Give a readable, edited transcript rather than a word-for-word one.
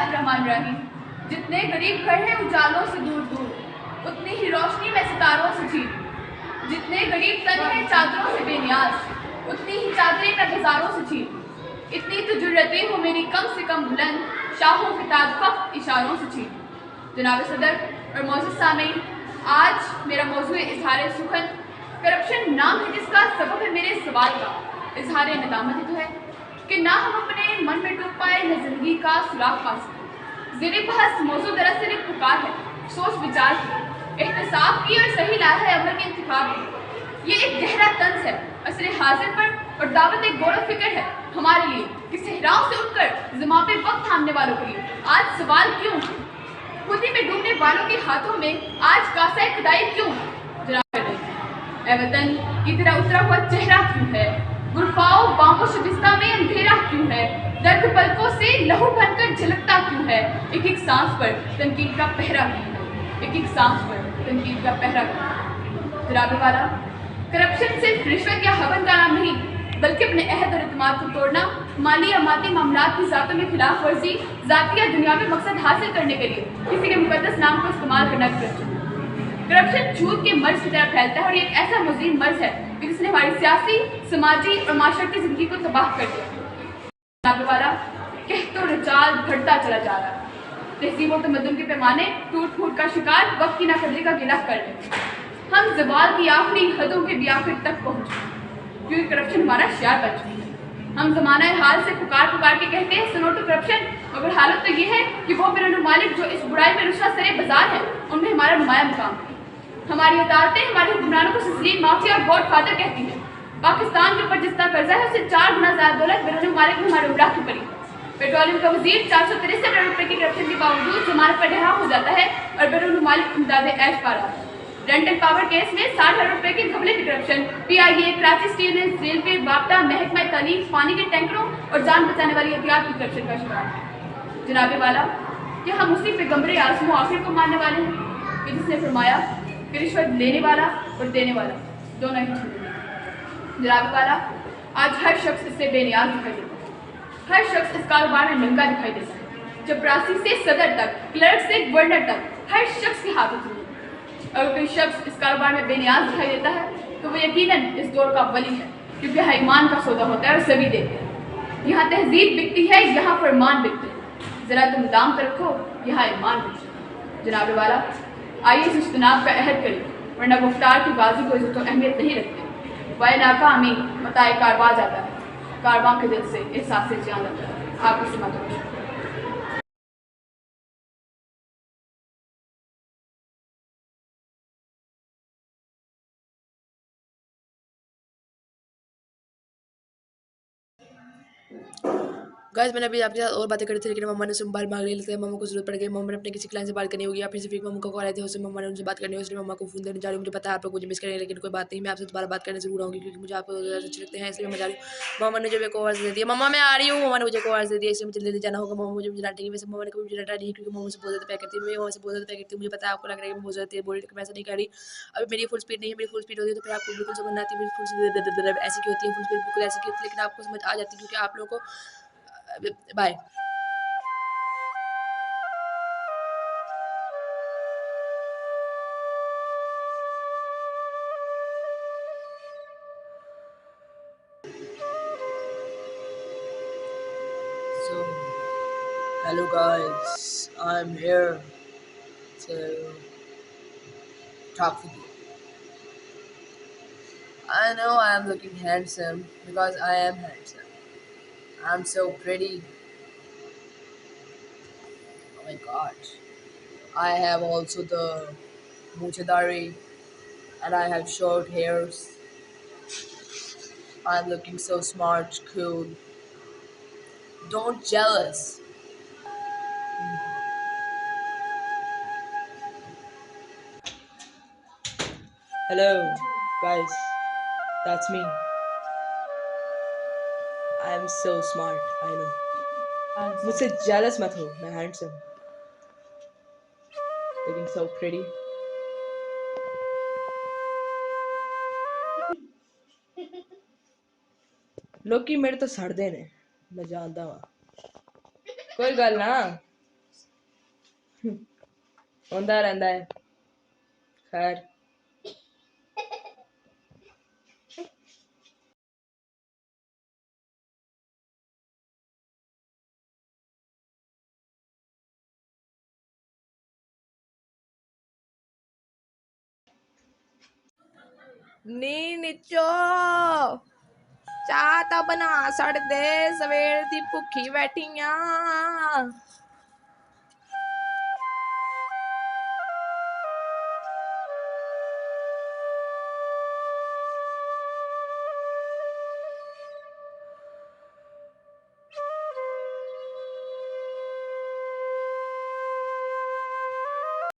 बिस्मिल्लाहिर्रहमानिर्रहीम। जितने गरीब घर हैं उजालों से दूर दूर, उतनी ही रोशनी में सितारों से चीर। जितने गरीब तन हैं चादरों से बेनियाज, उतनी ही चादरें मैं बाजारों से चीर। इतनी तो जुर्रतें हो मेरी कम से कम बुलंद, शाहों के ताज फक्त इशारों से चीर। जनाब सदर और मौजूद सामीन, आज मेरा मौजूद इजहार सुखन करप्शन नाम है जिसका सबब है मेरे सवाल का। इजहार नदामत ही तो है कि ना हम अपने मन में डूब पाए न जिंदगी का सुराग पा सके। ज़ेरे बहस मौजूद दरअसल एक पुकार है सोच विचार की, एहतसाब की और सही लाया है अमल के इंतखाब की। ये एक गहरा तंज है असर हाजिर पर और दावत एक गौर फिक्र है हमारे लिए कि सहराओं से उठकर ज़िमा पे वक्त थामने वालों के लिए आज सवाल क्यों, खुदी में डूबने वालों के हाथों में आज कासा खुदाई क्यों। जनाब ए वतन की तरह उतरा हुआ चेहरा क्यों है, गुरफाओ बामो शबिस्ता में अंधेरा क्यों है, दर्द पलकों से लहू बनकर झलकता क्यों है। एक एक सांस पर तनकीद का पहरा क्यों है, एक एक सांस पर तनकीद का पहरा क्यों है। जनाब वाला, करप्शन सिर्फ रिश्वत या हवन का नाम नहीं बल्कि अपने अहद और इत्मीनान को तोड़ना, माली या मादी मामलात की ज़ातों में खिलाफ वर्जी, ज़ाती या दुनियावी मकसद हासिल करने के लिए किसी के मुकद्दस नाम को इस्तेमाल करना करप्शन झूठ के मर्ज की तरह फैलता है और ये एक ऐसा मुज़ीम मर्ज है कि जिसने हमारी सियासी, समाजी और माशरती ज़िंदगी को तबाह कर दिया। वाला कह तो रचाल बढ़ता चला जा रहा है, तहजीब और तमद्दुन के पैमाने टूट फूट का शिकार, वक्त की नाकदरी का गिला कर लें। हम ज़वाल की आखिरी हदों के बियाफिर तक पहुँचे क्योंकि करप्शन हमारा शियार बन चुकी है। हम ज़माना हाल से पुकार पुकार के कहते हैं सुनो टू करप्शन, मगर हालत तो ये है कि वो बेरुन मालिक जो इस बुराई में रुशा सरे बाजार है उनमें हमारा नुमाया मुकाम है। हमारी अदालतें हमारे हुक्मरानों को सिजलीन माफिया और गॉड फादर कहती हैं। पाकिस्तान के ऊपर जितना कर्जा है उससे 4 गुना ज़्यादा दौलत बेरुन मालिक में हमारे उमरा की पड़ी। पेट्रोलियम का वजीर 463 करोड़ रुपए की करप्शन के बावजूद जमानत पर रिहा हो जाता है और बेरुन मालिक इमदाद ऐश पा रहा है। रेंट एंड पावर केस में 60 करोड़ रुपए की घपले की corruption, PIA, Karachi steel, railway, वापटा, महकमा तालीम, पानी के टैंकरों और जान बचाने वाली एहतियात की करप्शन का शिकार है। जनाबे वाला, क्या हम उसी पैगम्बरे आज़मो आखिर को मानने वाले हैं कि जिसने फरमाया कि रिश्वत लेने वाला और देने वाला दोनों ही छूटे। जनाबे वाला, आज हर शख्स इससे बेनियाज दिखाई देता है, हर शख्स इस कारोबार में नंगा दिखाई देता है। चपरासी से सदर तक, क्लर्क से गवर्नर तक, हर शख्स के हाथों में। अगर कोई शख्स इस कारोबार में बेनियाज दिखाई देता है तो वो यकीनन इस दौर का वली है, क्योंकि यहाँ ईमान का सौदा होता है और सभी देते हैं। यहाँ तहजीब बिकती है, यहाँ फरमान बिकते हैं। ज़रा तुम दाम तो रखो, यहाँ ईमान बिकते हैं। जनाब वाला, आइए इस इज्तनाब का अहद करें, वरना गुफ्तार की बाजी को इज्जत अहमियत नहीं रखते। वाय नाकामी मताए कारवा जाता है, कारवां के दिल से एहसास से जान जाता है। आपकी समाज गाइस मैंने अभी आपके साथ और बातें करी थी, लेकिन मम्मा ने उससे मोबाइल मांग लिया। लेकिन मम्मा को जरूरत पड़ गई, मम्मा ने अपने किसी क्लाइंट से बात करनी होगी या फिर सिर्फ एक मम्मा को कॉल आए थे उससे मम्मा ने उनसे बात करनी है, उसने मम्मा को फोन देने जा रही हूँ। मुझे पता है आप लोग मुझे मिस करेंगे, लेकिन कोई बात नहीं, मैं आपसे दोबारा बात करने जरूर आऊँगी क्योंकि मुझे आपको ज़्यादा अच्छे लगते हैं, इसलिए मैं जा रही हूँ। मम्मा ने मुझे एक आवाज़ दे दिया, मम्मा मैं आ रही हूँ, मम्मा ने मुझे एक आवाज़ दे दिया, इसलिए मुझे जल्दी जाना होगा। मम्मा मुझे डांटेंगी, वैसे मम्मा ने कभी मुझे डांटा नहीं क्योंकि मम्मा से बहुत ज़्यादा प्यार करती है, मैं मम्मा से बहुत ज़्यादा प्यार करती हूँ। मुझे पता है आपको लग रहा है कि मैं बहुत ज़्यादा तेज बोल रही हूँ, मैं ऐसा नहीं कर रही। अभी मेरी फुल स्पीड नहीं है, मेरी फुल स्पीड होती है तो फिर आपको बिल्कुल समझ नहीं आती, मेरी फुल स्पीड ऐसी क्यों होती है, फुल स्पीड बिल्कुल ऐसी क्यों होती है, लेकिन आपको समझ आ जाती है क्योंकि आप लोगों को bye. So, hello guys, I'm here to talk with you. I know I am looking handsome because I am handsome. I'm so pretty. Oh my god. I have also the muchadari and I have short hairs. I'm looking so smart, cool. Don't jealous. Hello guys, that's me. I'm so smart, I know. मुझसे jealous मत हो, मैं handsome. Looking so pretty. लोकी मेरे तो सड़दे ने, मैं जानदा वां। कोई गल ना, ਹੁੰਦਾ ਰਹਿੰਦਾ ਹੈ। ਖੈਰ ਨੀ ਨਿੱਚੋ ਚਾਹ ਤਾਂ ਬਣਾ ਛੱਡ ਦੇ, ਸਵੇਰ ਦੀ ਭੁੱਖੀ ਬੈਠੀ ਆ।